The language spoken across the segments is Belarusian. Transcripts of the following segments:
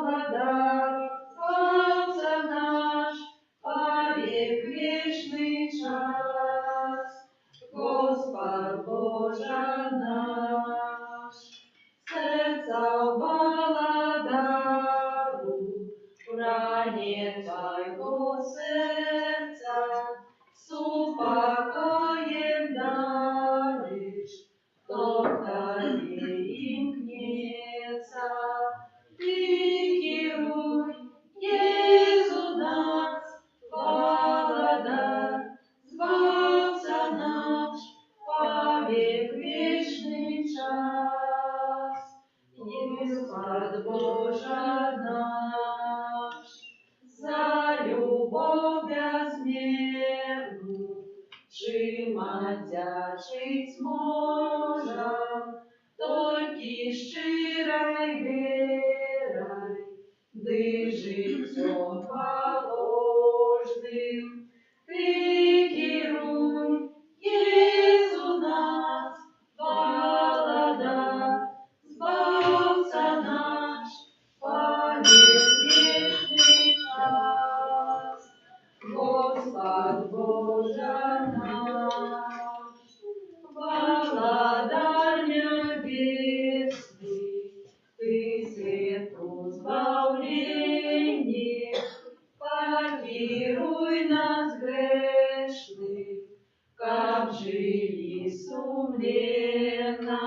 благодать, Спасся наш, повек вечный час. Господь Боже наш, сердца благодару, ранее Твоего сердца, с упокоем даришь, кто им гнется. Ты герой, Иисус нас, благодать, Спасся наш, повек вечный час. Господь Боже наш, за любовь безмерную, чим одячить можем, только щирой верой, да життем положным. Ты герой, Иисус нас, благодать, Спасся наш, повек вечный час. Господь Боже наш, Владарь небесный, Ты свету избавление, помилуй нас грешных, как жили сумленно.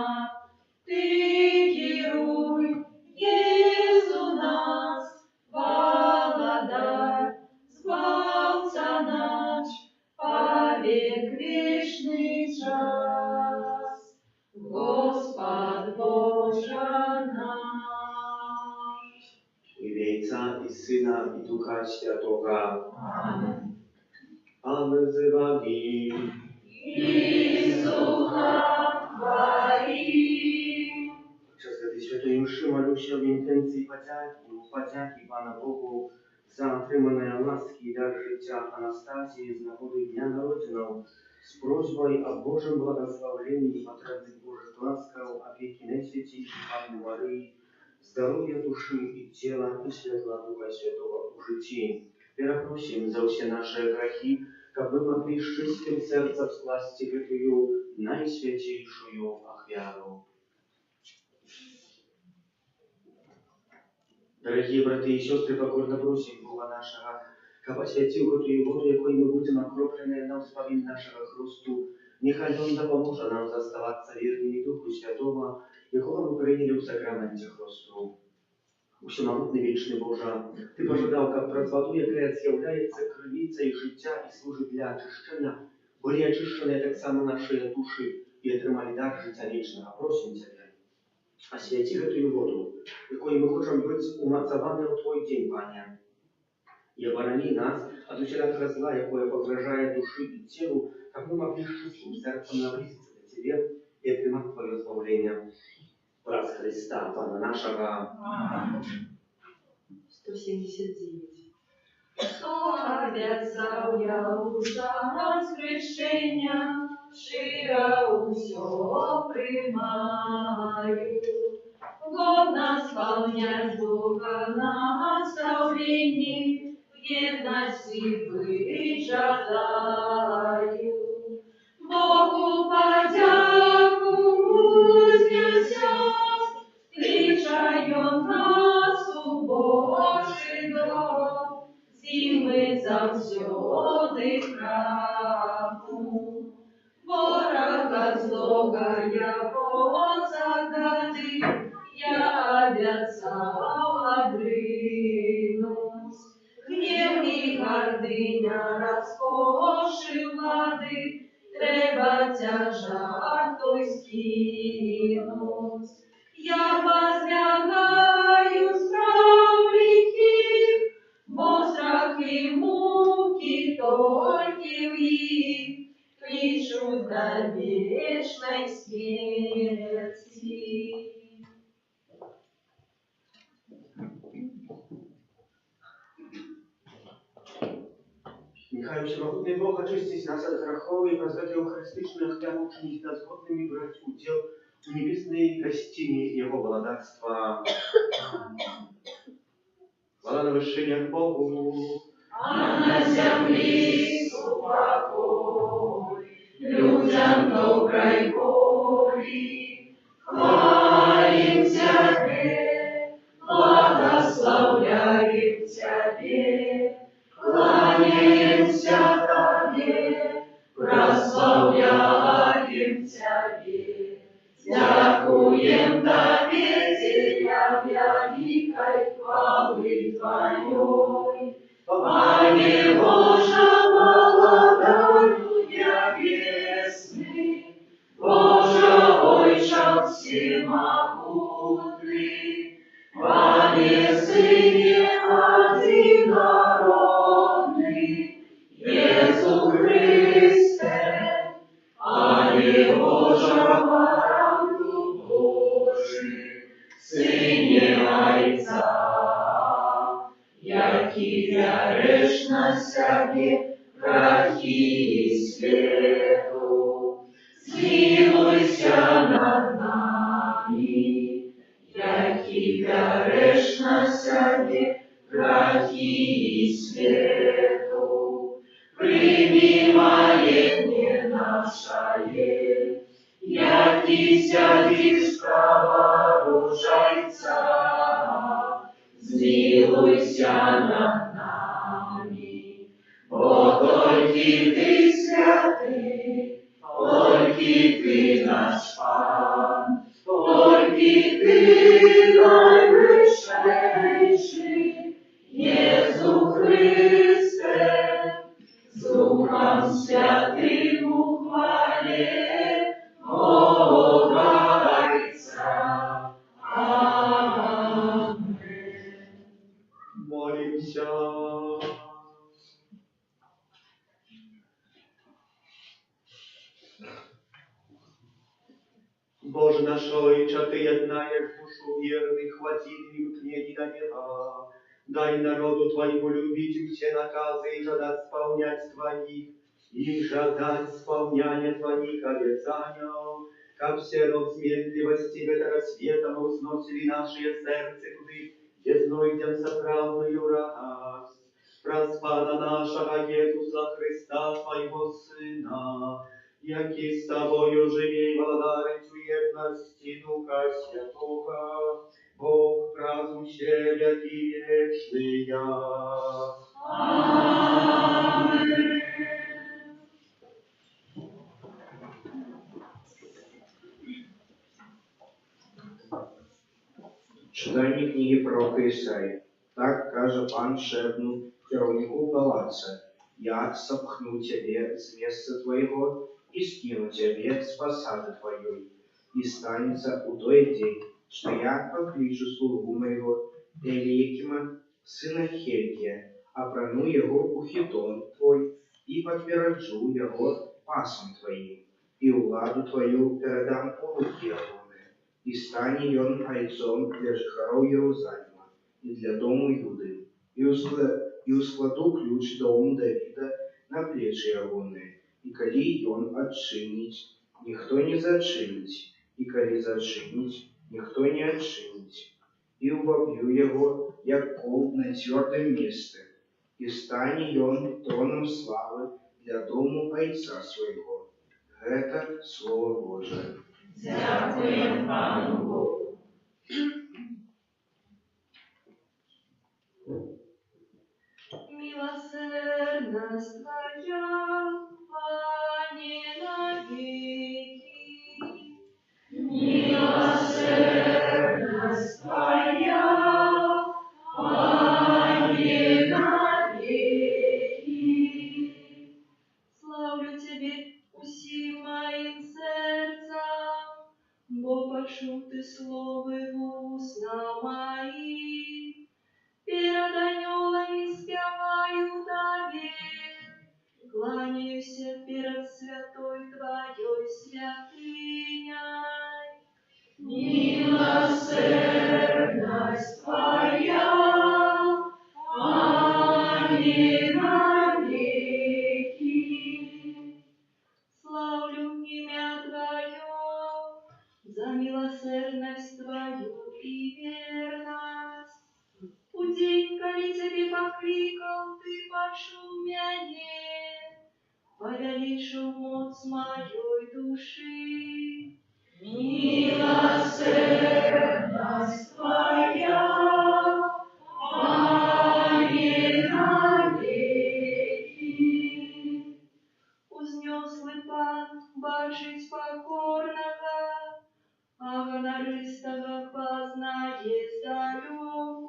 Ты герой, Иисус нас, благодать, Спасся наш, повек вечный час. Господь Боже наш. Ім'я Отця і Сина і Духа Святого. Амінь. А називані Ісуха Твої. Час этой святой мши молюся в інтенції подяки Пана Богу за отримане ласки і дар життя Анастасії з нагоди Дня народження з просьбою о Божьем благословении потребных Божьих ласкав, опеки Найсвятейшей Панны Марии, здоровья души и тела и светла Духа Святого у житті. Перепросим за все наши грехи, как мы могли с чистым сердцем скласти эту Найсвятейшую охвяру. Дорогие браты и сестры, покорно просим Бога нашего, как освятил эту воду, якой мы будем окроплены на успомин нашего Христу, нехай Он допоможе нам заставаться верными Духу Святого, якого мы приняли в сакраменте Христу. Усемогутний вічний Боже, Ти пожадав, как про воду, яка з'являється кривицею життя і служить для очищення, були очищені так само наші душі і отримали дар життя вічного. Просим Тебе, освяти эту воду, якою ми хочемо бути умацовані у Твой день, Пане. И оборони нас от усякого зла, якое погрожает души и телу, как мы могли с чистым сердцем наблизиться к Тебе и отримать Твое избавление. Раз Христа, Пана нашего. 179. Хто обіцяв я уша воскрешення, щиро усього приймаю. Годно сповнять Бога наставлені, в єдності быть жадаю. Богу подяку вознесем, встречаем нас у Божий дом, зимы завсёды храму. Ворога злого яко загады, я обещал одринуть. Гнев и гордыня роскоши влады, треба тяжар той скинуть. Я возлягаю страх грехи, бо страх и муки только в их кличут до вечной смерти. Нехай всемогутний Бог очистить нас от грехов и воздать Евхаристичную хвалу, учинить нас годными брать удел в небесной гостине Его благодатства. Хвала на вершинях Богу. А на землі супокой, людям доброй волі. Хвалим Тебе, благословляем Тебе, кланяемся Тебе, прославляем Тебе, дякуем Тебе, Тебя великой хвалы Твоей. Пане Боже, благодатью небесный, Боже, Отче всемогутный, Пане Сыне одинородный, Иисус Христе, Пане Боже, Баранку Божий, Сыне Отца, який яреш на себе грехи світу, змилуйся над нами, який яреш на себе грехи світу, прийми моление наше, який сядешь право ружайца, змилуйся над нами, бо тільки Ти святий, тільки Ти наш Пан, тільки Ти найвищейший, Єсу Христе, з Духом Святим у хвалі Бога Отця. Амінь. Молимся. Боже наш Ojcze, Ty jednajesz duszu wiernych, łaciny utmieni na nieba. Дай народу Твоему любить все наказы и жадать исполнять Твоих, и жадать исполнения Твоих обетаний. Как все род смертливости этого света мы узносили наши сердце, куды езнойдем соправную радость. Распада нашего Иисуса Христа, Твоего Сына, який з Тобою живе і владарить у єдності Духа Святого, Бог празднуще веки вечные. Амінь. Читання книги пророка Ісаї. Так каже пан Шебну, керівнику палаца: «Я сопхну тебе с места твоего и скину тебе с посады твоей, и станется у той день, что я покличу слугу моего Эликима, сына Хельгия, опрану его у хитон твой, и подтверджу его пасом твоим, и владу твою передам у руки Аароны, и стане он айцом для жихаров Иерусалима и для дому Юды, и ускладу ключ дому Давида на плечи Аароны, и коли он отчинить, никто не зачинить, и коли зачинить, никто не отчинить. И убавлю его, як кол на твердом месте, и стане он троном славы для дому Отца своего». Это Слово Божие. Дякуємо Пану Богу. Милосердность Твоя, Пане, навеки. Милосердность Твоя, Пане, навеки. Славлю Тебе усім моим серцем, бо почув Ти слови уста мои. Перед анёлами спеваю Тебе, кланяюсь перед святой Твоей святыней. Милосердность Твоя, Аминь, навеки. Славлю имя Твое за милосердность Твою и верность. У день, Калі цябе паклікаў, ты пачуў мяне, павялічыў моц маёй душы. Милосердность Твоя, Пане, навеки. Узнёслый Пан бачыць покорнага, а ганарыстага пазнае здалёку.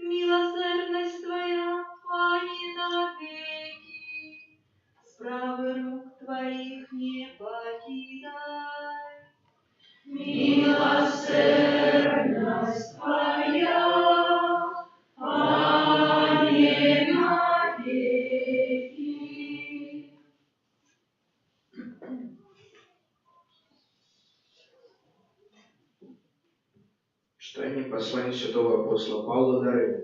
Милосердность Твоя, Пане, навеки, справы рук Твоих не покидай. Милосердность Твоя, Пане, навеки. Читание послания святого апостола Павла до Римлян.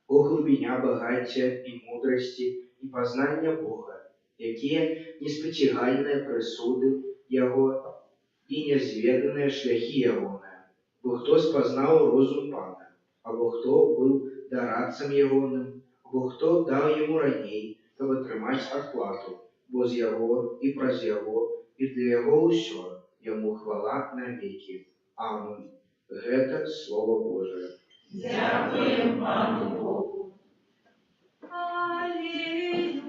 О глубиня багаття і мудрості і познання Бога, які неспотягальні присуди Його і незведані шляхи Ягоне. Бо хто спознав розум Пана, або хто був дорадцем Ягоним, або хто дав йому раней, щоб отримати оплату, бо з Його і праз Його і для Його усьо, Йому хвала навіки. Амінь. Гэта Слово Божие. Дякуем Пану Богу. Аллилуйя,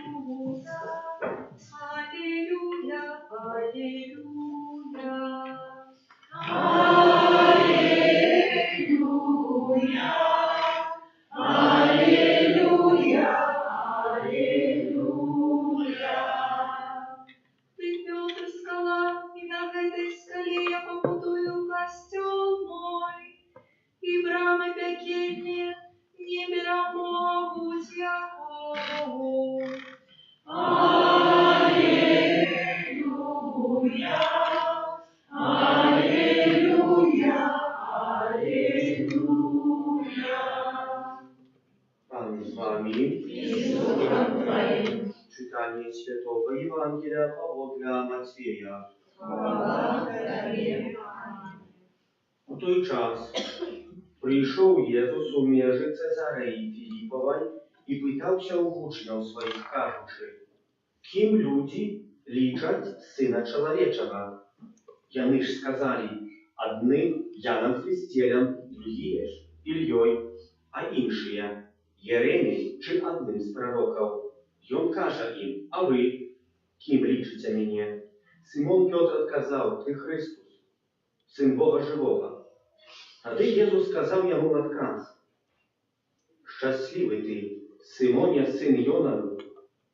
аллилуйя, аллилуйя. Аллилуйя, аллилуйя, аллилуйя. Ты, Петр, скала, и на этой скале я побудую костел мой, и брамы пекельные не перемогут его. Аллилуйя, аллилуйя, аллилуйя. Пан з вами. И с Духом Твоим. Читание Святого Евангелия по Матфея. Слава Тебе. У той час прийшов Єсус у межі Цезареї Філіпової і питався у учнів своїх, кажучи, ким люди лічать Сина Чоловічого? Яни ж сказали, одним Яном Христителем, другие ж Ільйою, а іншие Єремій чи одним з пророків. Ён каже їм, а ви ким лічите мене? Симон Петр отказав, ти Христос, Син Бога Живого. Тоді Єсус сказав йому отказ, щасливий ти, Симоне, син Йонов,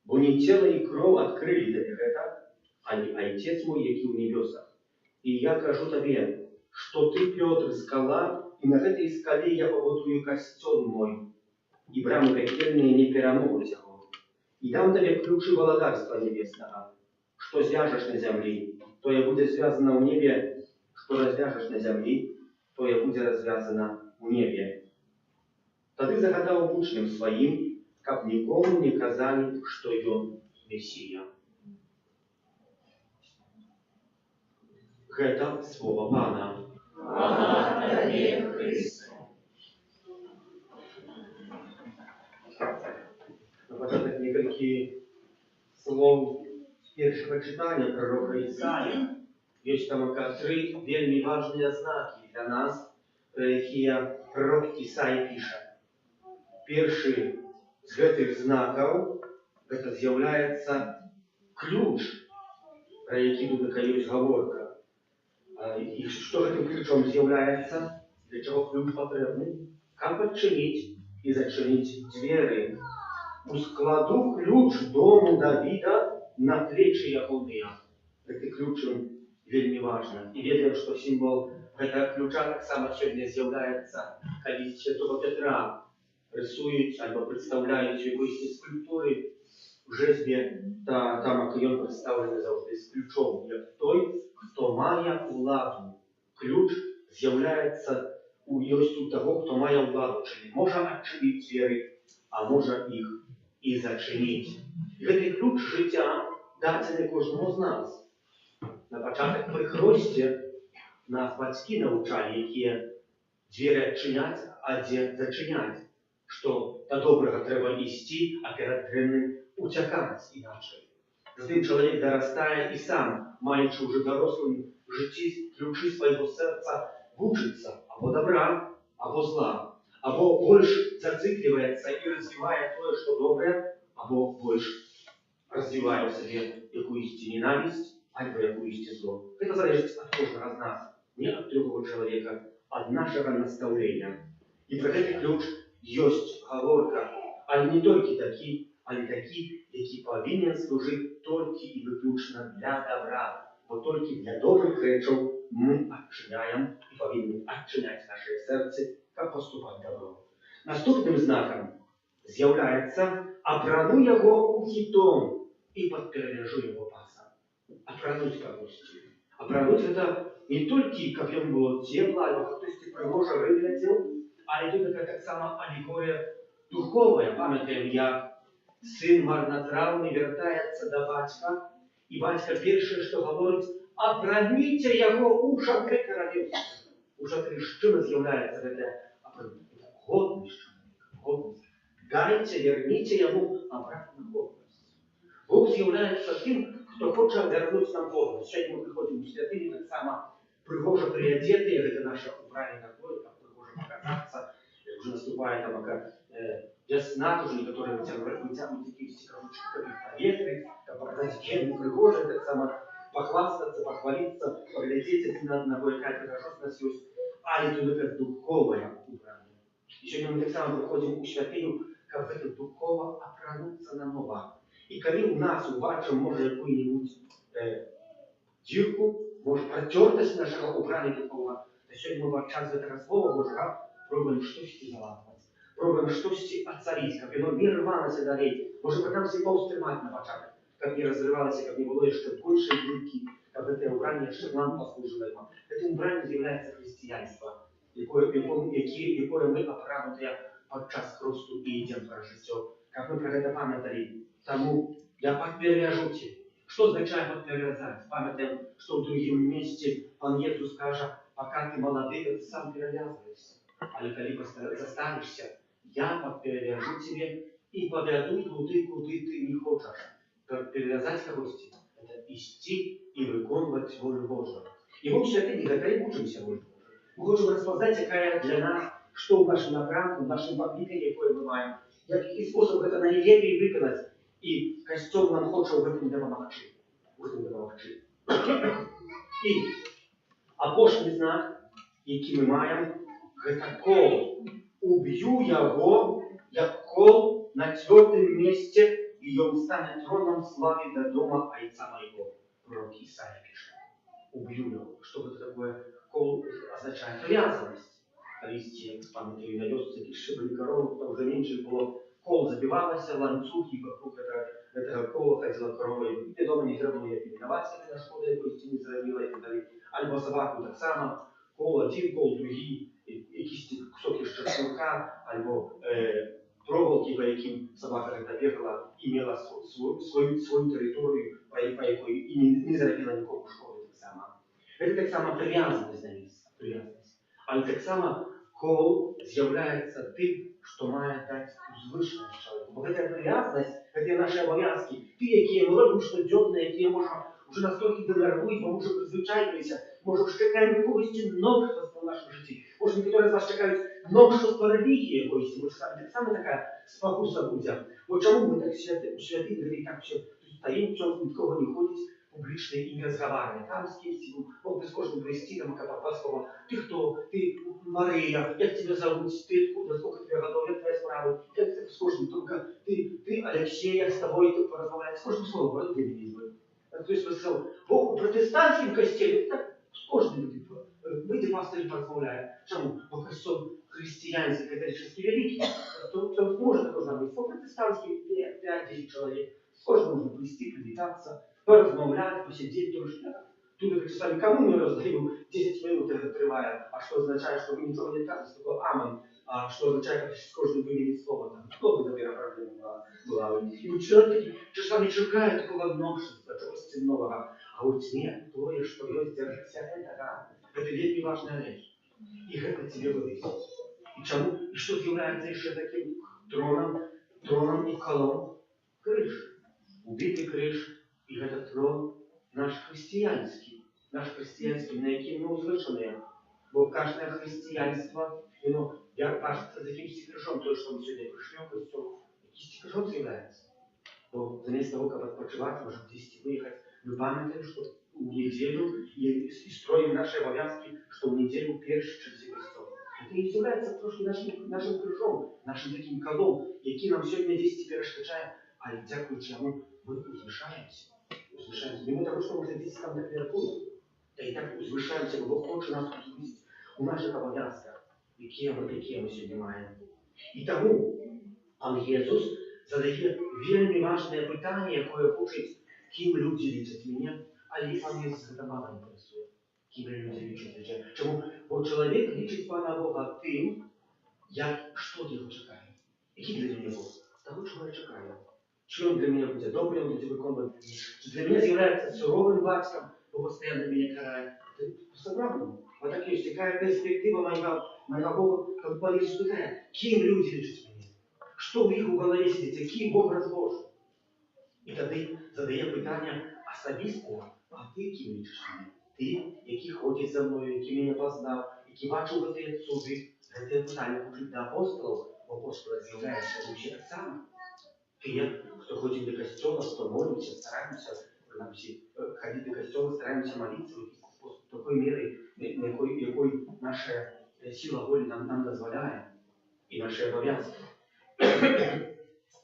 бо не тіло і кров відкрили тобі это, а не Отець мой, який в небесах. І я кажу тобі, що ти, Петр, скала, і на этой скале я побудую костел мой, і брамы пекельные не перемогут его. И дам тебе ключи владарства небесного. Что свяжешь на земле, то и будет связано в небе, что развяжешь на земле, то и будет развязано в небе. Тады загадал учням своим, как никому не казали, что он Мессия. Это слово Пана. Слава Тебе, Христе. На початок некалькі слов першага чытання пророка Ісаі. Ёсць там тры вельмі важныя знакі для нас, пра якія пророк Ісаі піша. Першы з гэтых знакаў гэта з'яўляецца ключ, пра які тут ёсць гаворка. І што гэтым ключом з'яўляецца? Для чаго ключ патрэбны? Каб адчыніць і зачыніць дзверы. У складу ключ дому Давіда на плечы ягоныя. Гэты ключ вельмі важны. І ведаем, што сімвол гэтага ключа таксама сёння з'яўляецца, калі святого Петра рисуюць альбо прадстаўляюць у якойсьці скульптуры в жэзбе, там ён прадстаўлены заўжды з ключом, як той, хто мае ўладу. Ключ з'яўляецца ёсць у таго, хто мае ўладу, чым можа адчыніць дзверы, а можа іх і зачыніць. Гэты ключ жыцця дадзены кожнаму з нас. На пачатак пры хросце нас бацькі навучалі, якія дзверы адчыняць, а дзе зачыняць. что до доброго треба идти, а перед дрянным утекать иначе. Затем человек дорастает и сам, маючи уже дорослым житті, ключи своего сердца вучится або добра, або зла, або больше зацикливается и развивает то, что доброе, або больше развивает в себе якусь ненависть, або якусь зло. Это зависит от каждого из нас, не от другого человека, от нашего наставления. И про этот ключ есть говорка, а не только такие, але такі, які повинен служити тільки і виключно для добра. Бо тільки для добрих речей ми відчиняємо і повинні відчиняти наше серце, як поступати добро. Наступним знаком з'являється «Опрану його ухитом і подпережу його пасом». Опрануть когось. Опрануть – це не тільки, як йому було тепло, або хтось пригоже виглядів, але тут так само алегорія духовна. Пам'ятаємо, як сын марнотравный вертается до батька, и батька первое, что говорит, опраните его у шатры королевства. У шатры с чем изъявляется это годность человека, годность. Дайте, верните ему обратно годность. Бог изъявляется тем, кто хочет вернуть нам годность. Сегодня мы приходим в святыни, так само пригоже приодетые, это наше убрание такое, как пригоже показаться, уже наступает там, как весна тоже, некоторые вытягивают такие стекоручки, как проветрить, как показать, чем мы пригожи, так само похвастаться, похвалиться, поглядеть на кое-какая пригожность есть, а это только духовное убрание. И сегодня мы так само приходим у святыню, как это духово опрануться на ново. И когда у нас убачим, может, какую-нибудь дырку, может, протертость нашего убрания духового, то сегодня мы в час этого слова Божьего пробуем что-то залатывать. Пробуем что-то отцарить, как оно не рвалось далее. Может, нам все поустремать на початок, как не разрывалось, как не было еще больше дырки, как это убрание, что нам послужило ему. Это убрание является христианство, якое мы оправдываем подчас хрусту и идем про життя. Как мы про это памятали, тому я подпережу тебе. Что означает подперезать? Памятаем, что в другом месте Пан Иисус скажет, пока ты молодый, ты сам перевязываешься. А когда застанешься, я подперевяжу тебе и поведу куда ты не хочешь. Перевязать кого-то – это идти и выполнять волю Божию. И в святыне, когда и учимся волю Божию, мы можем распознать, какая для нас, что в нашем направлении, в нашем покликании, какое мы маем, який способ это наилепее выполнить. И костюм нам хочет в этом допомогти. И апошний знак, який ми маємо, это кол. Убью его, як кол на твердом месте, и он станет троном славы до дома отца моего. Пророк Исаия пишет. Убью его. Что это такое? Кол означает привязанность. Листья, памятаю, на вёсце шибли корову, то уже меньше было. Кол забивался, ланцюги вокруг этого кола ходила корова. И дома не треба было передавать, когда шкода якоїсь не зробила и так далее. Альбо собаку так само. Кол один, кол другий. Якісь кусок з чесника, або проволоки, по яким собака, когда бігала, имела свою територію, по якій і не зробила нікому шкоди так само. Це так само прив'язаність на місце. Але так само кол з'являється тим, що має дати узвишеність чоловіку. Бо це прив'язаність, це наші обов'язки. Ті, які ми робимо щоденно, які можемо вже настільки денервують, бо ми вже призвичаїлися, може вже чекаємо якогось новшества в нашому житті. Може, некоторі з вас чекають новшества релігії якоїсь, може так само така спокуса буде. Бо чому ми так у святині так все стоїмо, чому нікого не ходить, публічно і не розмовляємо. Там з кимось, мог би з кожним прийти, там, как попасть, ты кто? Ты Мария, як тебя зовут? Ты откуда? Сколько тебе годов? Як твоя справа? Как ты с кожным? Только ты Алексей, я с тобой тут поразмовляю. С кожным словом, вроде феминизма. То есть, я сказал, Бог в протестантском костеле, так с кожным выйди пастор и поразмовляю. Чему? Бо костел христианский, католический великий. То можно должна быть. По протестантский 5-10 человек. С кожным можно плести, привитаться, поразмовлять, посидеть трошки. Тут это сами кому не раздаю, 10 минут это триває, а что означает, что вы ничего не кажете, такой амен, а что означает, как с кожным выделить слово, там, кто бы, наверное, проблема была. И вот человек часами чекает такого новшества, чогось нового, а вот нет, то, что есть, держится, это вельми важная вещь. И это тебе вывесить. І що з'являється ще таким троном і колом? Криш. Убитий криш. І этот трон наш християнський, на який ми узвичені. Бо кожне християнство, воно, як кажеться, за якимось крижом, то, що ми сьогодні прийшли в костюм, якийсь крижом з'являється. Бо замість того, як відпочивати, може десь виїхати, ми пам'ятаємо, що у неділю і строїмо наші обов'язки, що в неділю перший через Христос. Це і з'являється трошки нашим крижом, нашим таким колом, який нам сьогодні десь перешкоджає, але дякуючи йому, ми узвишаємося. Мимо того, що ми десь там температура, та і так узвишаємося, бо Бог хоче нас узвисти у наших обов'язках, які ми сьогодні маємо. І тому пан Ісус задає вельми важне питання, яке хоче, ким люди лічать мене, але пан Ісус це мало інтересує, ким люди лічать. Чому? Бо чоловік лічить Пана Бога тим, що його чекає. Який для нього Бог? Того, чого я чекаю. Чи він для мене буде добрий, він буде виконувати? Чи для мене з'являється суровим батьком, бо постійно мене карає? Це по-правильному. Вот так есть такая перспектива моего Бога, как Пан Иисус питает, кем люди лечат меня? Что в их в голове сидит, кем Бог разложил? І тоді задає питання особисте, а ти ким лічиш мене? Ти, який ходить за мною, який мене познав, який бачив ці суди, це питання хочуть до апостолів, бо апостоли з'являються вообще так само. Те, хто ходить до костюла, хто молиться, стараємося, нам всі ходити до костюла, стараємося молитися, в такої міри, якої наша сила волі нам дозволяє, і наші обов'язки.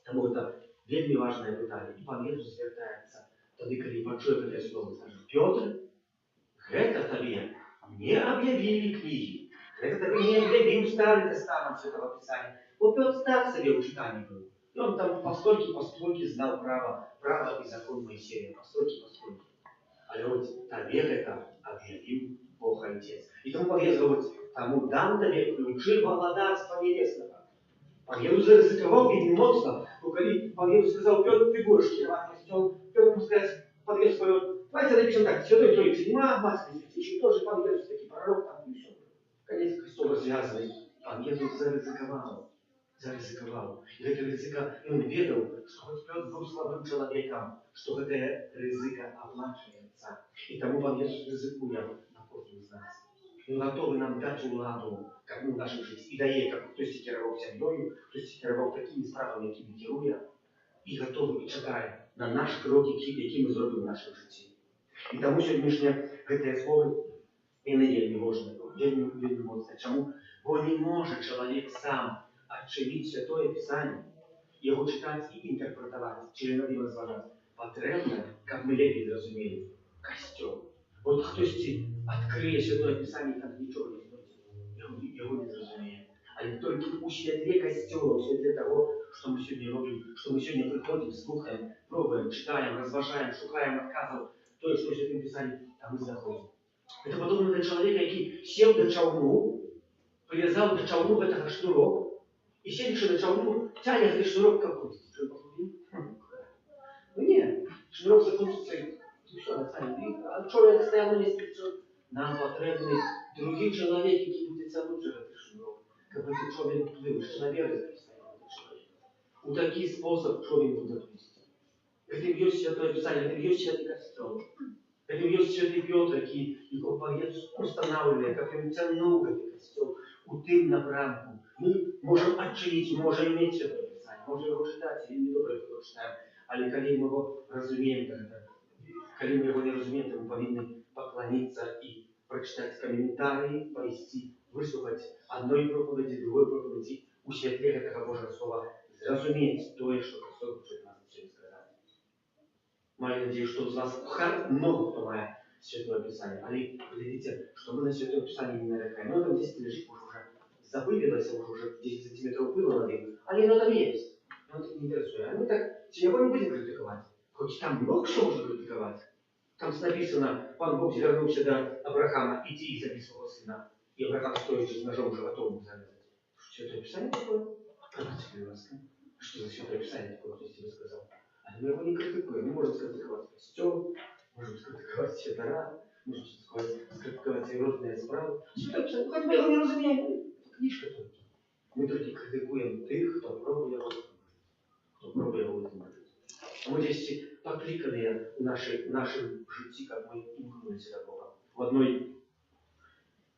Тому це вельми важне питання. І пан Ісус звертається тоді, коли почує це слово, скаже: Петр, гэта тобі не об'явили книги, гэта тобі не об'явив Старий Тестамент Святого Писання, бо Петр так собі у читанні був. И он там постольки знал право и закон Моисея, постольки. Але вот тобі это объявил Бог Отец. И тому Пан Ісус говорить: тому дам тобі ключи володарства небесного. Пан Ісус заризикував вельми моцно, бо коли Пан Ісус сказав: Петр, ти будеш керувати костюлом, Петр ему сказав: Пан Ісус сказав: давайте напишем так, Святой Троицы нема, Матери Святейшей тоже, Пан Ісус такий пророк, там и все. Конец костюл развязанный. Пан Ісус заризикував. И это ризыка, и он ведал, что хоть Петр был слабым человеком, что это ризыка оплачивается. И тому Пан Ісус ризикує на кожному з нас. Він готовий нам дати владу, як у нашій житті. І дає, як хтось керував сім'єю, хтось керував такими справами, якими керує, і готовий, і чекає на наш крок, який ми зробимо в нашому житті. І тому сьогоднішнє це слово і не вельми важне, вельми моцне. Чому? Бо не може чоловік сам отчинить Святое Писание, его читать и интерпретовать, через над ним разважать. Потребно, как мы лепить разумели, костел. Вот хтось открыє Святое Писание, и там ничего не знает, его не разумеет. А только у святле костела, у святле того, что мы сегодня робим, что мы сегодня приходим, слухаем, пробуем, читаем, разважаем, шукаем отказов, то, что в Святом Писании, там мы заходим. Это подобно до человека, который сел до чавну, привязал до чавну этого шнурок, и сидишь на чавну, тянешь за шнурок какой-то. Ну нет, шнурок закончится, и все, отстанет. А человек стоял на месте, что нам потребны другие человеки, которые будут тянуть этот шнурок. Как бы ты человек плывешь, наверное, стоял этот человек. У такий способ человек будет плыть. Это есть Святое Писание, это есть Святый Костел. Это есть Святый Петр, который его Пан Ісус устанавливает, как ему ценил этот костел. У тим напрямку. Ми можемо відчинити, можемо мати Святое Писання, можемо його читати, і не добре його читаємо. Але коли ми його розуміємо, коли ми його не розуміємо, то ми повинні поклонитися і прочитати коментарі, повести, вислухати одної проповіді, другої проповіді, у світлі цього Божого Слова, зрозуміти те, що Христос хоче нас сьогодні сказати. Маю надію, що з вас много хто має Святое Писание. Але глядите, что мы на Святое Писание не нарекаем. Оно там 10 лежит, может уже забылилось, может уже 10 сантиметров было над ним. Але оно там есть. Оно так не интересует. А мы так его не будем критиковать. Хоть там много что можно критиковать. Там написано: Пан Бог звернувся до Авраама: иди и забей своего сына. И Авраам, стоячи с ножом, уже готов был зарезать. Что Святое Писание такое? Скажите, пожалуйста, что за Святое Писание такое, кто тебе сказал? А мы его не критикуем. Мы можем критиковать костел, можем скритиковать святора, можем скритиковать разные справы. Святое Писание, хоть мы его не разумеем, это книжка только. Ми тільки критикуємо тих, хто пробує витримати. А мы здесь покликали в нашем житті, как мы имкнулись до Бога. В одной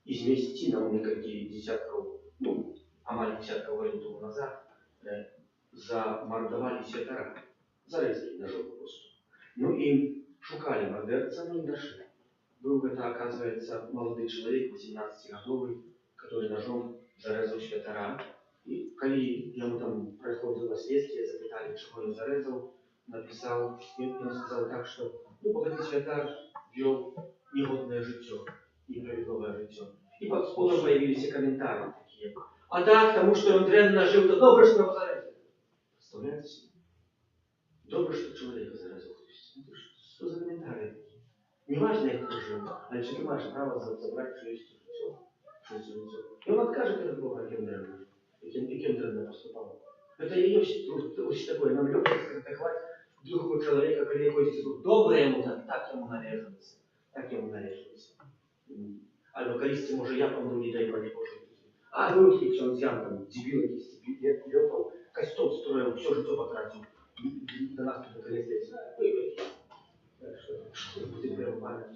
из местин, несколько десятков, амаль десятков лет тому назад, замордовали святара, зарезали ножом просто. Ну и шукали мордерца, но не нашли. Был это, оказывается, молодой человек, 18-годовый, который ножом зарезал святара. И когда ему там происходило следствие, запитали, чего он зарезал, написал, он сказал так, что богатый святар вел негодное житье, неправедливое житье. И под сподом появились комментарии такие. А так, тому, что он дрянно жил, то добре, что его зарезали. Представляете себе? Добре, что человека зарезал. Что за комментарии такие? Не важно, кто жил, а человек имеет право забрать чье-то житье. И он откажет от Бога, кем дрянно. И кем дрянно поступал. Это и есть такое, нам легко скритиковать другого человека, когда якось добре ему так ему нарежется. Так ему нарежется. Або колись, може, я помру, не дай Боже. А вы вот ksiądz там, дебил якийсь, лепал, костел строил, все житье потратил. До нас тут колесо. Что будет прервано?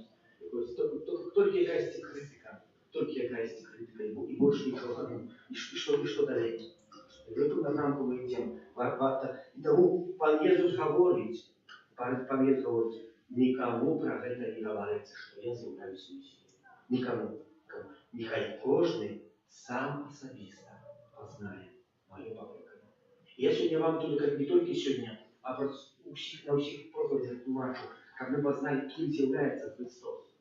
Только якась критика. Только якась критика. И больше ничего. И что далее? В эту рамку мы идем. И тому Пан Иисус говорит, никому про это не говорится, что я являюсь Мессией. Никому. Нехай кожный сам особисто познает мое покликание. Я сегодня вам только, не только сегодня, а на всех проповедях тлумачу, как мы познали, кем является Христос,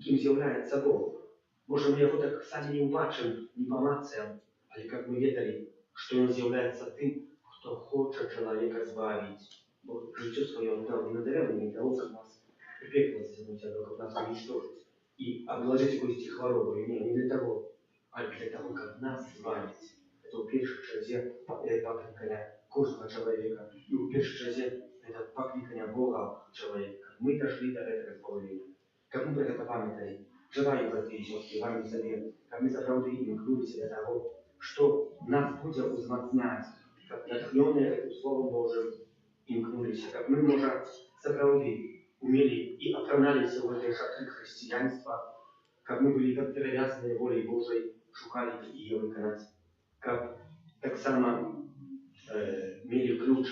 кем является Бог. Может, мы его так сами не убачим, не по эмоциям, але как мы ведали, что он является тем, кто хочет человека избавить. Бог житье свое отдал не на деревне, не того, как нас пекло затянуть, а как нас уничтожить. И обложить кости хворобой. Не для того, а для того, как нас избавить. Это в первой черзе покликания кожного человека. И в первой черзе это покликания Бога человека. Мы дошли до этого избавления. Как мы про это памятали, желаю, братья и сестры, вам и себе, как мы заправды имкнулись для того, что нас будет узмацнять, как натхненные этим Словом Божьим имкнулись, как мы, можем, заправды умели и оправнались в этой шатре христианства, как мы были как привязанные волей Божией, шукали ее выконать, как так само имели ключ,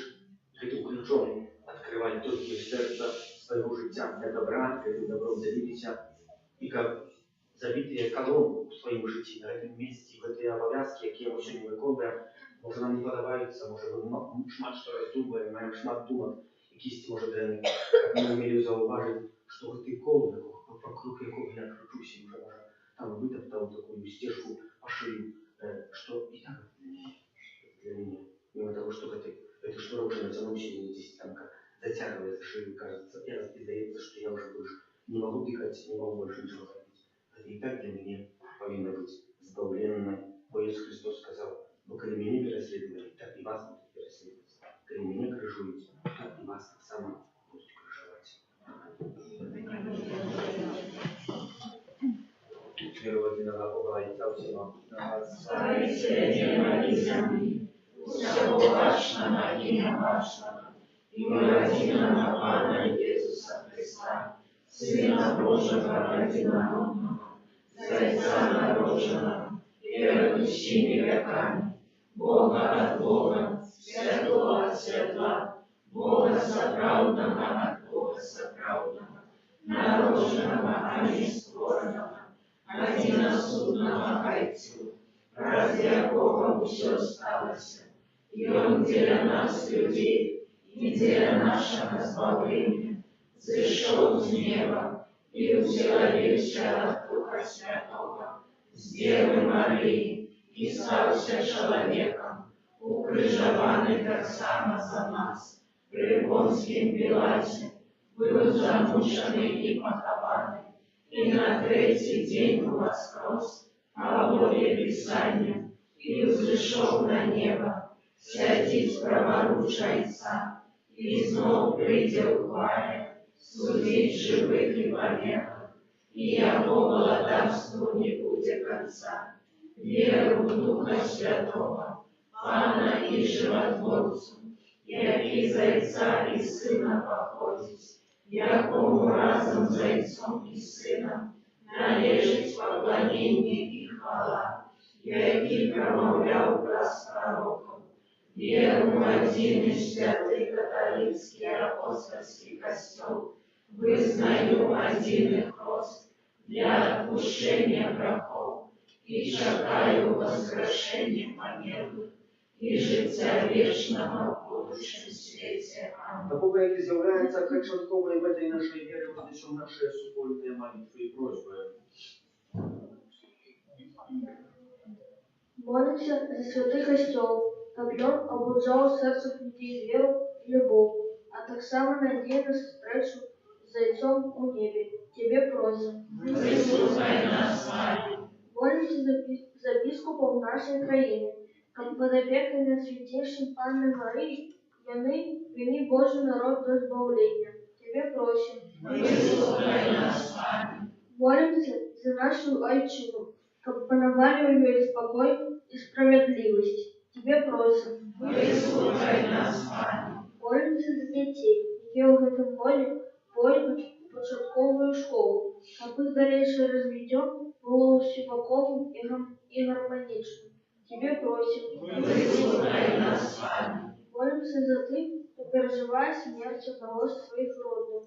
этим ключом открывали только сердце своего життя для добра, этим добром делились, и как забитые колом в своем житті, на этом месте, в этой обовязке, які ми сьогодні виконуємо, може нам не подобаються, може ми шмат що роздумуємо, маємо шмат думок, якісь, може, древні, як ми вміли зауважити, що в этой коло, вокруг якого я кручусь, і вже, може, там витоптав таку стежку по шию, что и так для меня, мимо того, что это шнурок уже натянул сильно, здесь там как затягивая за шею, кажется, и сдается, что я уже больше не могу дыхать, не могу больше ничего ходить. Это и так для меня повинно быть избавленной. Бо Иисус Христос сказал, но коли меня переследовали, так и вас будут переследовать. Коли меня крыжуете, так и вас так само будут крыжевать. Вероводиного Бога и Отца всего вашего имя вашего, и родиного Пана Иисуса Христа, Сына Божьего единородного, Зайца народженного, и отпущения веками, Бога от Бога, Святого от Светла, Бога соправдного от Бога соправдного, народженного, а не створенного, одиносудного Отцу, ради якого все сталося, и Он для нас, людей, и для нашего избавления, зашел с неба и узеловился от Духа Святого, с Девы Марии, и стался человеком, укрыжованный так само за нас, при Понским Пилате, был замученный и похованный, и на третий день воскрес, по воле Писания, и взошел на небо, сядет праворуч Отца, и снова придет в хвале, судить живых и померших, и яко молодавству не будет конца. Веру в Духа Святого, Пана і животворцю, який зайця і сина походить, якому разом з зайцом і сином належить поклоніння і хвала, який промовляв глас пророком. Віру в один і святий католицький апостольський костел, визнаю один і хрост для відпущення грехов і чекаю воскрешення померлих і життя вічного в будущем світі. Амінь. Та Бога, який з'являється початковою в этой нашей вірі, вознесем наші супольні молитви і просьби. Молимся за святый костел, каб он облужал в сердцах людей веру и любовь, а так само надей на встречу с Зайцом у небе. Тебе просим. Выслухай нас, Амінь. Молимся за біскупов нашей країни, каб под опекой над святейшей Панной Марии яны вели Божий народ до избавления. Тебе просим. Выслухай нас, Амінь. Молимся за нашу Отчину, каб пановали у ее спокой и справедливость. Тебе просим. Выслухай нас, Амінь. Молимся за детей, які у гэтым годзе пойдуць у пачатковую школу, каб іх далейшы развіццё было ўсебаковым і гарманічным. Тебе просим. Выслухай нас, Амінь. Молимся за тых, хто перажывае смерць аднаго з сваіх родных,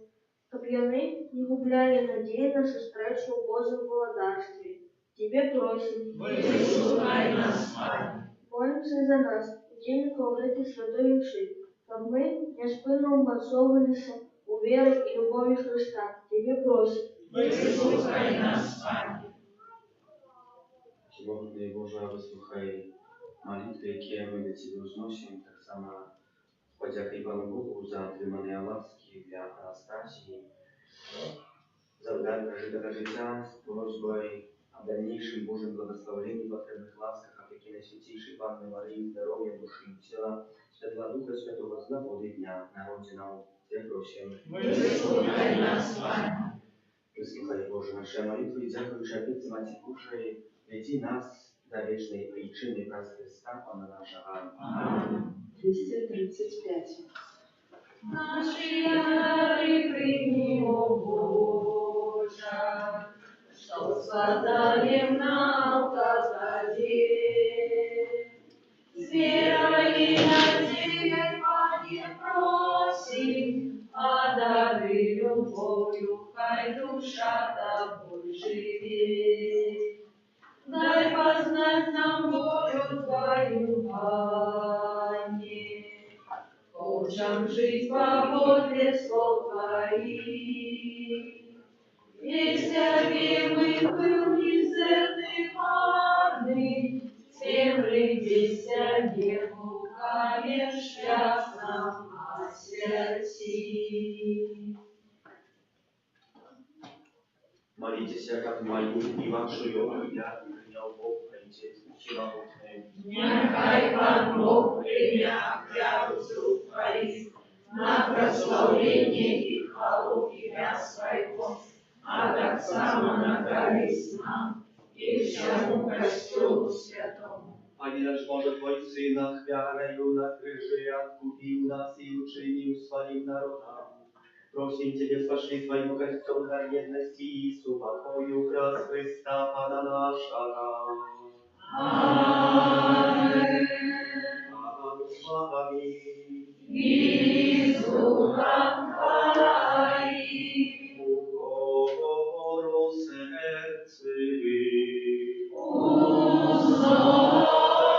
каб яны не гублялі надзеі на сустрэчу ў Божым валадарстве. Тебе просим. Выслухай нас, Амінь. Молимся за нас, удзельнікаў гэтай святой імшы, каб мы няспынна ўмацоўваліся у веры і любові Христа. Тебе просим. Выслухай нас, Амінь. Всемогутний Боже, вислухай молитви, які ми до Тебе узносимо, так само подяка і Пану Богу за отримані ласки для Анастасії, за дар прожитого життя з просьбою о дальнейшем Божьем благословении, потребных ласках, опеки Найсвятейшей Панны Марии, здоровья души и тела, Святого Духа Святого, знаку дня, народе нам Тебе просим. Выслухай нас, Амінь. Wyslухaj Boże nasze modlitwy i zakończ opiece Matki Bożej, веди нас до вечной причины праз Христа, Пана нашего. Амінь. 235. Наши дары прими, о Боже, что создаем на алтаре. С верой и надеждой, Пане, просим, а дары любовью, хай душа Тобой живет. Дай познать нам волю Твою, Пане, хочем жить по воле слов Твоих. Если мы был мизерный, марный, тем рыбися не лукавишь, нам осерти. Молитесь, как мою и вашу, я принял Бог, Отец Всемогутный. Нехай Пан Бог прийняв клятву рук Твоих на прославление и хвалу имя Своего, а так само на корысть нам и всему костелу святому. Panie nasz Boże, Twoi synach wiarę na krzyży odkupił nas i uczynił swoim narodem. Prosím Ciebie, spaszli Twojemu Kościołu dar jedności i spokoju przez Chrysta Pana naszego. Amen. Panu z Wami. I z duchem Twojim. Ukoru sercy.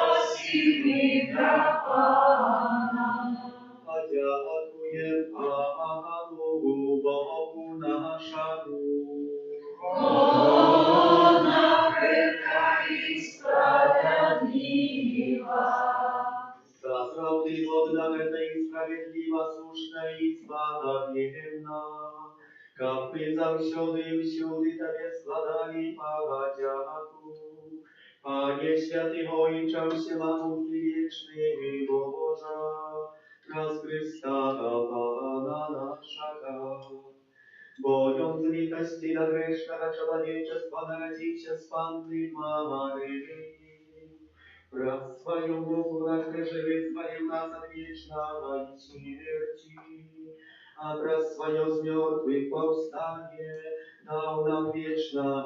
Uznosimy dla Pana. Podziękuję Panu Bogu naszemu. Ona wielka i sprawiedliwa. Za prawdywodna, wierna i sprawiedliwa, słuszna i zbawienna. Kapry zawsiody i wsiudy Tobie składali podzięku. Panie święty Ojcze, wszechmogący wieczny Boże, przez Chrysta Pana naszego. Bojąc litości dla grzesznego człowieczeństwa narodził się z Panny Maryi. Wraz swoją Bogu na krzyży wyzwolił nas od wiecznej śmierci, a wraz swoją z mертwych powstanie dał nam wieczne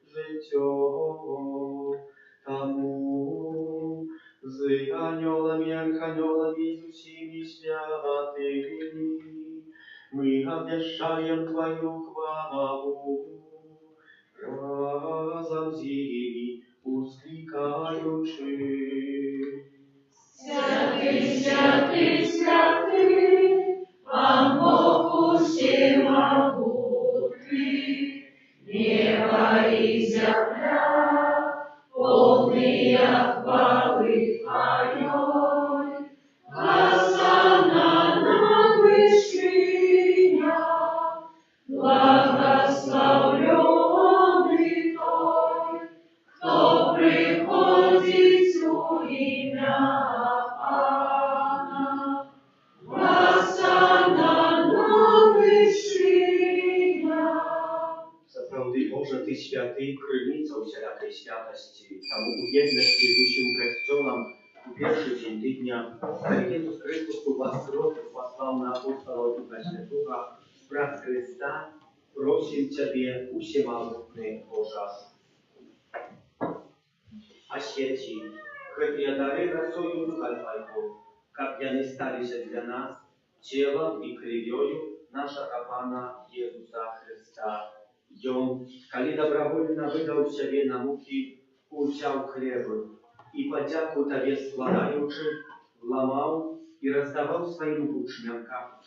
życie. Тому z aniołami, archaniołami, z усіmi świętymi my obwieszczajem Твою chwałу, razem z nimi usklikaючи. Святый, святый, святый, Пан Бог всемогутный, небо и земля, полные хвалы Твоей. Хосанна на вышинях, благословленный Той, кто приходит у имя Пана. Хосанна на вышинях. Zaprawdę Boże, Ty święty, krynicą wszelakiej świętości, tam ujedności z усім Kościołem w pierwszy dzień tygodnia, kiedy Jezus Chrystus u was krótko posłał na apostolów Ducha Świętego, wraz Chrysta, prosił Ciebie, всемогутный Boże. Oświeci, chętnie dary rosою Ducha Twojego, как они стали для нас телом и кровью нашего Пана Иисуса Христа. И Он, коли добровольно выдал себе на муки, взял хлеб и подяку Тебе складаючи, ломал и раздавал своим ученикам.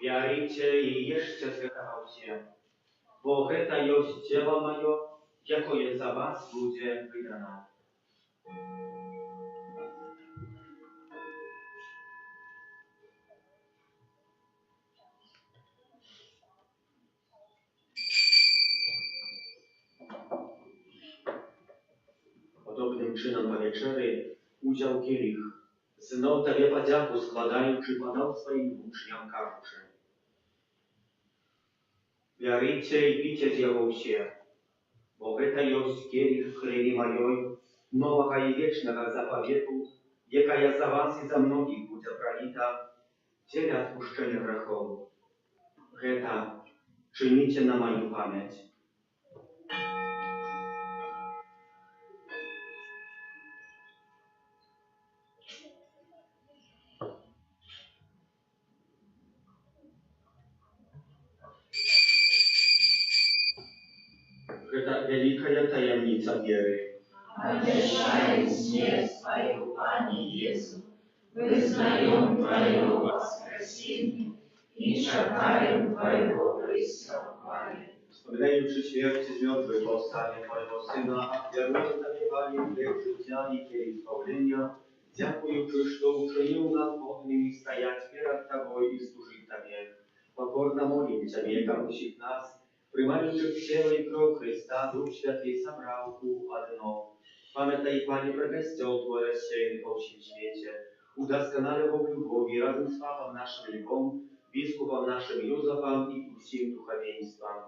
Вярите и ешьте z этого все, bo это есть тело мое, якое за вас будет выдано. Podobnym czynem po wieczery udział kielich, znów Tobie podziaku składając, podał swoim uczniom karuszy. Wierzycie i picie z jego wsie, bo to jest kielich krwi mojej, nowego i wiecznego zapowietu, jaka ja za was i za mnogich będzie prolita, dla odpuszczenia grzechów. To czynicie na moją pamięć. Это великая таємниця віри. Обещаем смерть Твою, Пане Иисус, вызнаем Твое воскресение и шагаем Твоего преступления. Wspominając śmierć z mертwych powstanie Twojego Syna, a wierując Tobie, Panie, chleb życia i kielich zbawienia, dziękując, że uczynił nas godnymi stajać przed Tobą i służyć Tobie. Pokorno molimy Ciebie, kamuś nas, приймаючи тіло і кров Христа, Дух Святий собрав у одно. Пам'ятай, Пане, про костел Твой рассеянный по всем свете, удосконали его в любови разом с Папом нашим Львом, Біскупом нашим Юзефом і усім духовенством.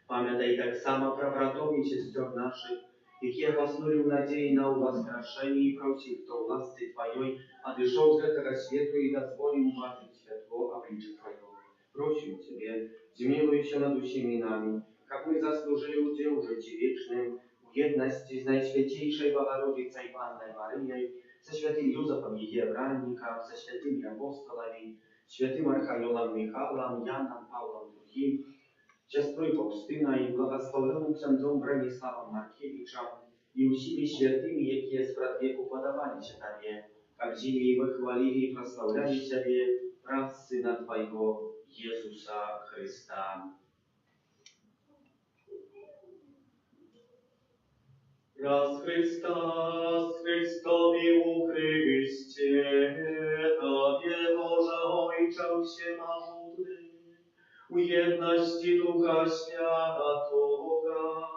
Пам'ятай так само про братов і сестер наших, які опаснули в надії на воскрешення і про всіх, хто власти Твоей одышел з этого свету и дозволил уважить святого обличия Твоего. Просим Тебе, zmiłuj над усіми нами, как мы заслужили удел życie wiecznym, w jedności z Najświętejszej Bogorодицей Panной Maryjой, со святым Józefem i Ewrannikiem, со святыми апостолами, святым Архангелом Михаилом, Яном, Павлом II, сестрой Фаустиной, благословенным księdzом Брониславом Маркевичем и усими святыми, які з веку подавались Тебе, как зими вы хвалили и прославляли Тебе, вraz Syna Twojego, Jezusa Chrysta. Raz Chrystowi u Chryście, Tobie Boże Ojcze Wszechmogutny, u jedności Ducha Świętego,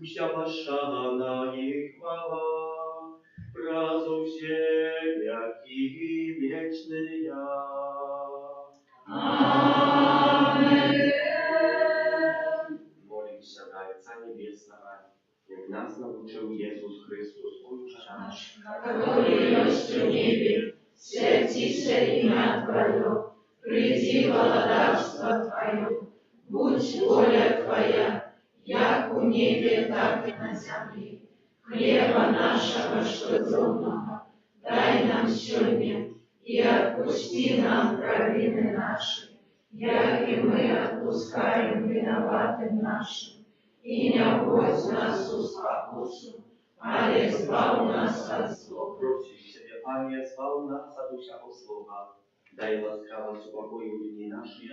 usia Waszana i chwała, wrazu wszelaki wieczny ja. Amen. Молимся до Отца Небесного, jak nas nauczył Jezus Chrystus, Ojcze наш, который есть в небе, святится имя Твое, приди владарство Твое, будь воля Твоя, як у небе, так и на земле. Хлеба нашего ежедневного дай нам сегодня, и отпусти нам провины наши, як и мы отпускаем виноватым нашим. И не вводь нас в спокусу, ale zbaw nas od zła. Prosić Ciebie, Panie, zbaw nas od всякого зла. Дай ласкавость упокою дни наши,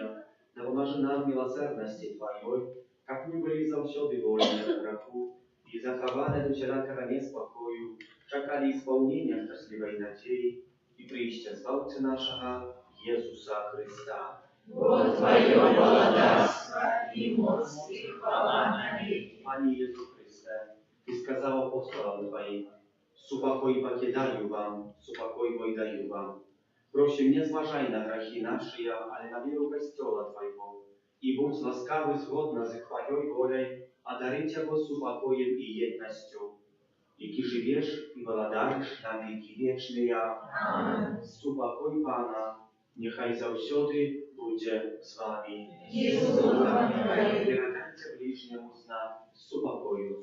да помажи нам милосердности Твоей, как мы были завсёды вольны от греху, и захованы до всякого неспокою, чекали исполнения счастливой надеи и прийща Збавцы нашего Иисуса Христа. Вот Твое владарство и моц и хвала навеки. Panie Jezu Chryste, Ty skazał apostolom Twoim, supokoj покидаю вам, supokoj мой даю вам. Проси, не зważaj на грехи наши, ale на веру Kościoła Twojego, i будь ласкавый згодно з Твоей волей, одарить его супокоем и едностью, и Ты живешь и владаришь на веки вечные. Amen. Супокой Пана, нехай завсёды буде з вами. I z duchem Twoim. Виратайте ближнему знак супокою.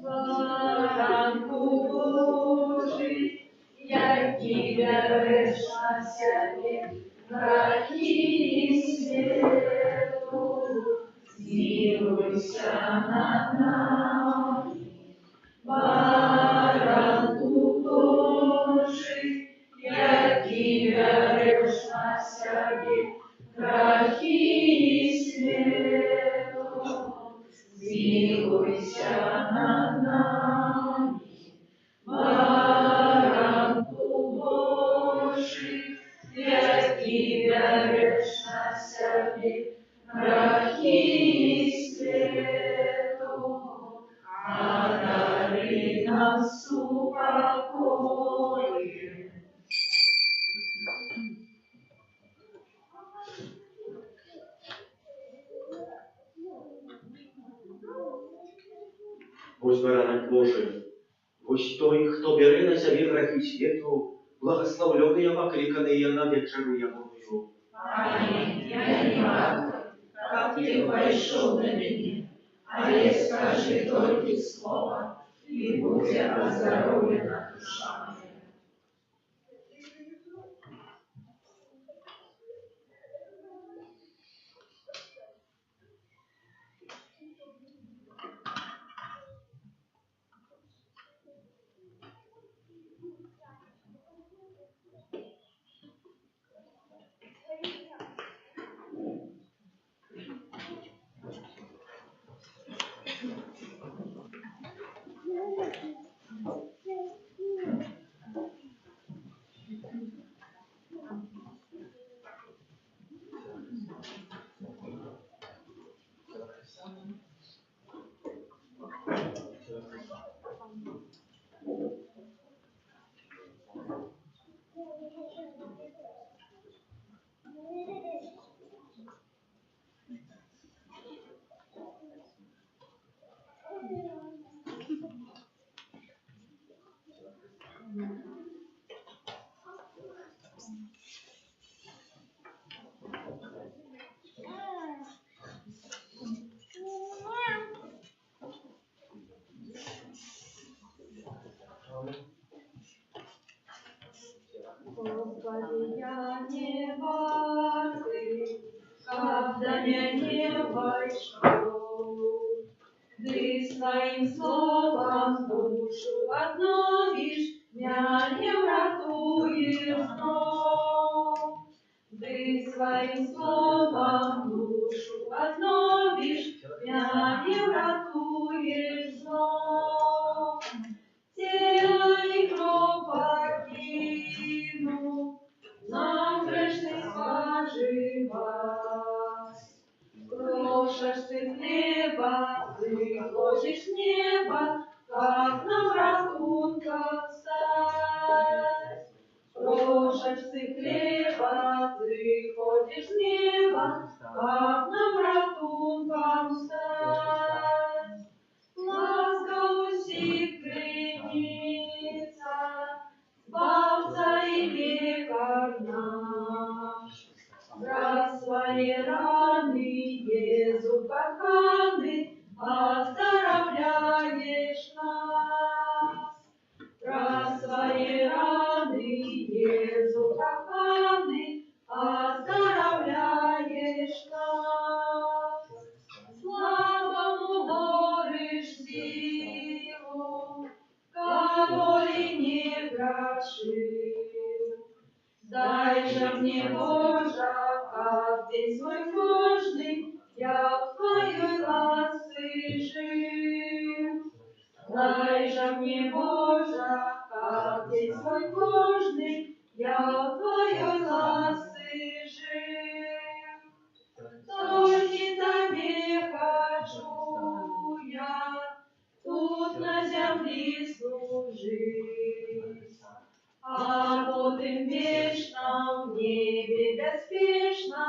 Baranku Божий, який береш на себе грехи світу, змилуйся над нами. Baranku Божий, який береш на себе грехи світу, змилуйся над нами. Baranku Божий, який береш на себе грехи світу, одари нас супокоєм. Ось баранок Божий, ось той, хто бере на себе грехи світу, благословлений я покликаний на вечеру Ягоною. Пане, я не могу, как Ты пошел на меня, але скажи только слово, и будет оздоровлена душа моя. Господи, я не варды, когда меня вошел. Ты своим словом душу обновишь, меня не вратуешь снов. Ты своим словом душу обновишь, меня не вратуешь снов. Тело и кровь покину, нам грешных поживать. Крошишь ты хлеба, приходишь с неба, как нам рахунка встать. Крошишь ты хлеба, приходишь с неба, как нам прошил. Дай же мне, Боже, как день свой кожный, я в Твоей ласке жил. Дай же мне, Боже, как день свой кожный, я в Твоей ласке жил. Только Тебе хочу я тут на земле служить, а потом вечно в небе беспечно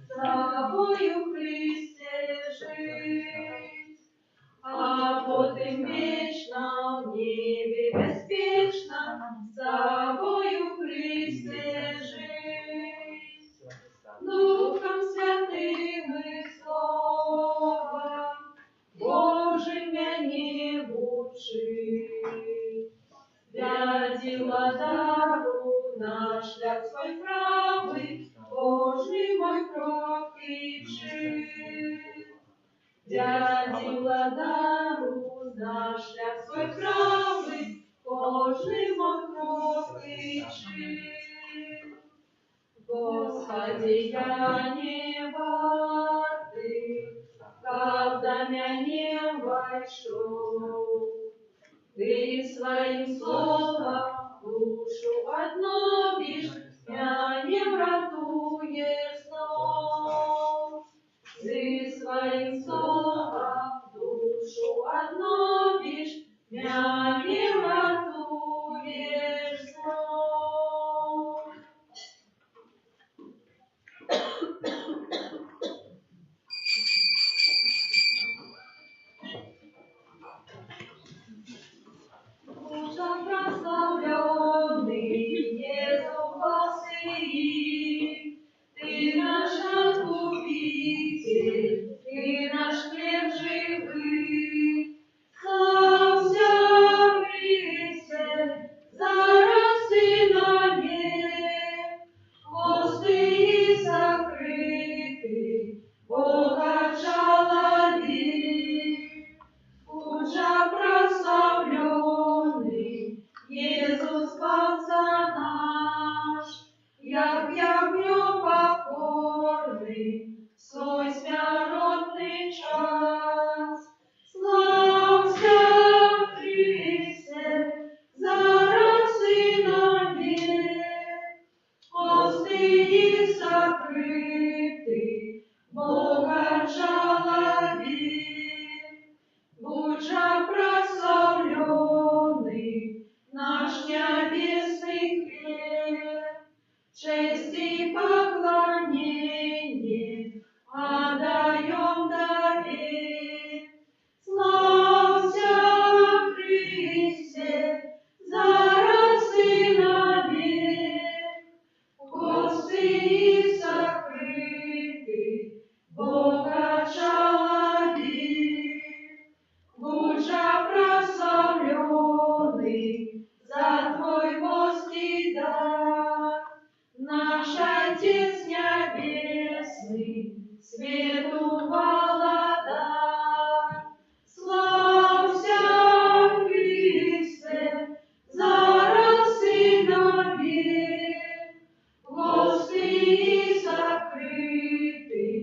с Тобою, Христе, жить. А потом вечно в небе беспечно с Тобою, Христе, жить. Духом Святым и Словом Божим меня учи. Вядила дару на шлях свой правый, Божий мой крок ищи. Вядила дару на шлях свой правый, Божий мой крок ищи. Господи, я не варды, когда меня вошел. Ты своим словом душу обновишь, меня не вратуешь снов. Ты своим словом душу обновишь, меня не вратуешь снов. Боже прославленный, Иисус Спаситель, Ты наш Откупитель, Ты наш хлеб живый. Славься, Христе, зараз Ты навек, Господи сокрытый, Бога человек. Боже прославленный, Иисус Спаса наш, як ягнё покорный, свой смертный час. Славься, Христе, зараз и навек, Господи сокрытый, Бога человек. Будь же прославленный наш небесный хлеб, честь и поклонение отдаем Тебе. Славься, Христе, зараз и навек, Господи сокрытый, Бога человек. Будь же прославленный за Твой Божий дар, наш Отец Небесный, свету володар. Славься, Христе, зараз и навек, Господи сокрытый,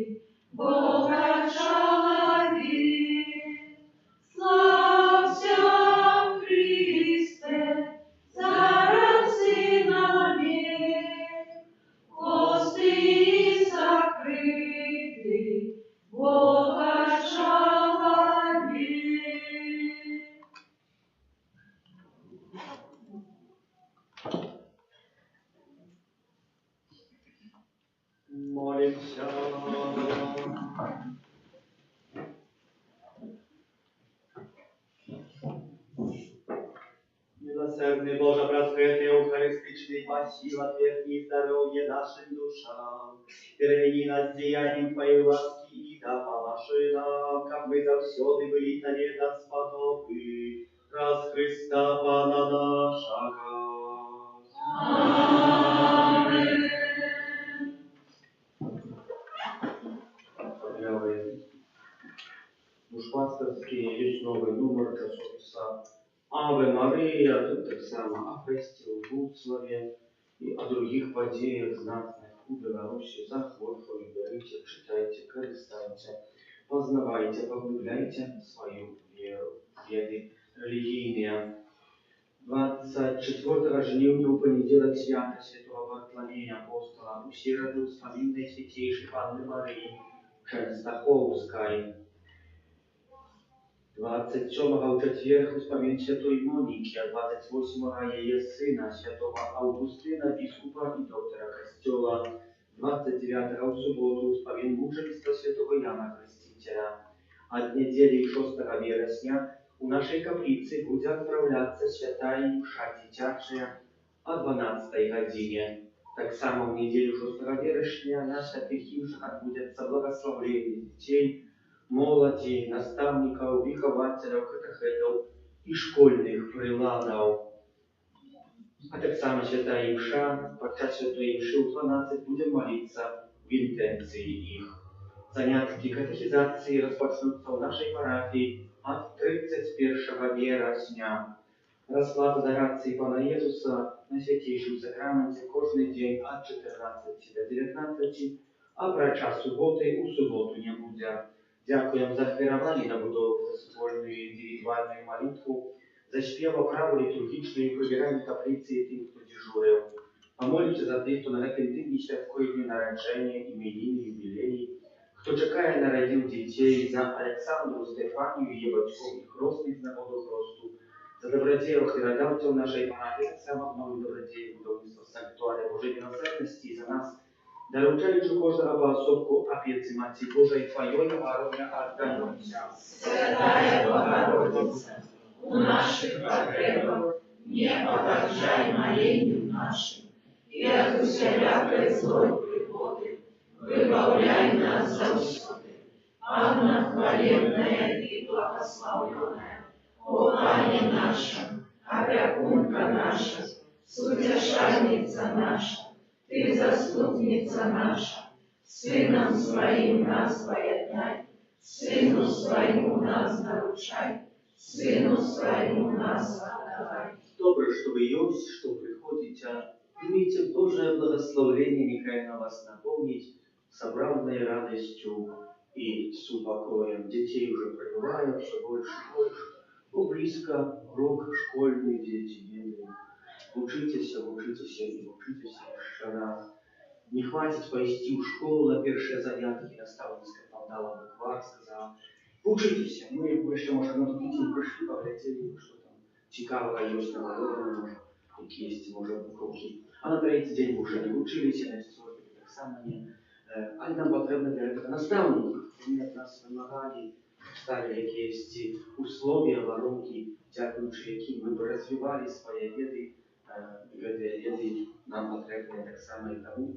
Бога человек. Славься, Христе, зараз и навек, Господи сокрытый, Бога человек. Молимся. Милосердный Боже, просветлый, Евхаристичный, спаси, отверни здоровье нашим душам. Перемени нас деянием Твоей ласки и допоможи нам, как мы завсёды были Тебе досподобны. Раз Христа Пана нашего. Аминь. Душпастерський річновий номер часописа Аве Мария, тут так само о Христе, о Буцлаве и о других подеях знатных у Беларуси. Захватывайте, берите, читайте, користайте, познавайте, поглубляйте свою веру. Веды религийные. 24 жнивня у понеділок свята Святого Варфоломея Апостола у сіроду вспомин Найсвятейшей Панны Марии Częstochowskiej. 27 у четверг вспомин Святой Моники, а 28 ее сына Святого Августина, бискупа и доктора Костела. 29 в субботу вспомин мужества Святого Яна Крестителя. От недели 6 вересня у нашей каплицы будет отправляться святая мша дитячая о 12 године. Так само в неделю 6 вересня на святых мшах отбудется благословление детей, молоді, наставників, вихователів, катехетів і школьних приладів. А так само святая мша, подчас святої мши у 12 будем молиться в інтенції їх. Занятки катехизации распочнутся в нашей парафии от 31 вересня. Расклад адорации Пана Иисуса на Святейшем Сакраменте каждый день от 14 до 19, а про час субботы у субботу не будет. Дякуем за хвирование на будову, за сольную индивидуальную молитву, за śpiew праву литургичную и прибирание каплицы и тем, кто дежурил. Помолимся за тех, кто на этом дне святкует дни народжения, именины, юбилеи, хто чекає народів дітей, за Олександру, Стефанію, її батьків і хресних з народу хресту, за добродію хиродавців нашої парафії, так само нові добродії будівництва санктуаря Божої милосердності за нас, доручаючи кожного поособку опеці Матері Божої Твоєї народня отдаемся. Святая Богородица, у наших потребах не погожай молению нашим, и от усялякой злой приходы выбавляй нас завсюди. Анна хваленная и благословенная, о Пане нашем, опекунка наша, судешальница наша, Ты заступница наша, Сыном Своим нас поедай, Сыну Своему нас наручай, Сыну Своему нас отдавай. Добре, что вы есть, что приходите, имейте Божие благословение, нехай на вас наполнить собравной радостью и с упокоем. Детей уже прибывают все больше и больше. Близко урок школьные дети, бедные. Учитесь и учитесь еще раз. Не хватит пойти в школу на первые занятия, наставница там дала буквар, сказала. Учитесь, мы еще, может, на другие день пришли, поглядели, что там цікавого есть на малюванні, може, якісь, може, буковки. А на третій день вже не училися, на четвертий так само не. Але нам потрібно для цього наставники, вони від нас вимагали, ставили якісь условия, воронки, дякуючи яким ми б розвивали свої веди, веди нам потрібні так само і тому.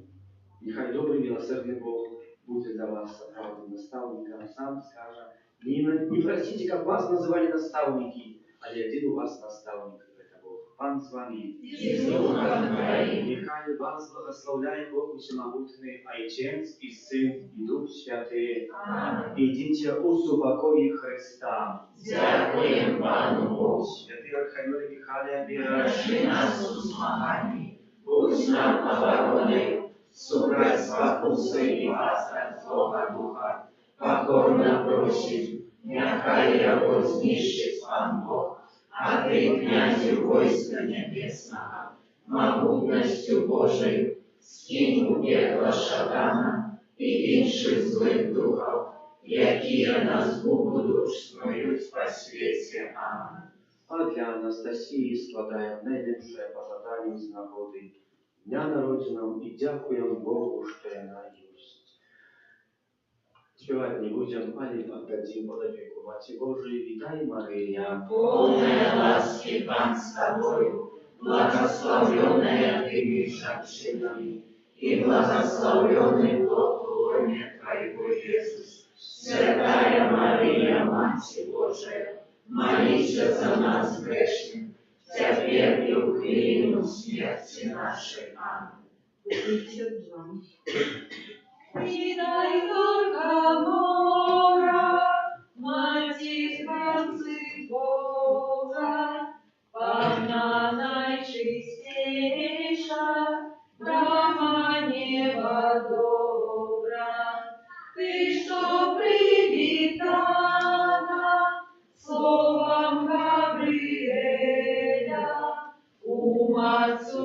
Нехай добрий, милосердний Бог буде за вас правдивым наставником, сам скажет, не простите, как вас называли наставники, але один у вас наставник, это Бог. Пан с вами. Нехай вас благословляет Бог Всемогутный, Отец и Сын и Дух Святый. Идите у покоя Христа. Дякуем Пану Богу. Святый Архангел Михаил, Бережи нас у змаганні, будь нам обороною, супроть спокуси і власне Слова Духа, покорно просим, нехай його знищить Пан Бог, а Ты, князю войска небесного, могутностью Божию, скинь у пекла шатана и інших злых духов, якие нас будут снують по свете. Аминь. А для Анастасії складаємо найліпше пожадання з нагоди Дня народженого і дякуємо Богу, що вона є. Співати не будемо, але віддадим под опеку Матері Божої. Вітай, Марія. Полная ласки Пан с тобою, благословенная ты между женщинами, и благословенный плод лона Твоего, Иисус. Святая Мария, Матерь Божия, молись за нас грешных, теперь и в хвилину смерти нашей. Аминь. Вітай, зорка мора, Матір Бога, добра, ти, що привітана словом Гавриеля, у Марцу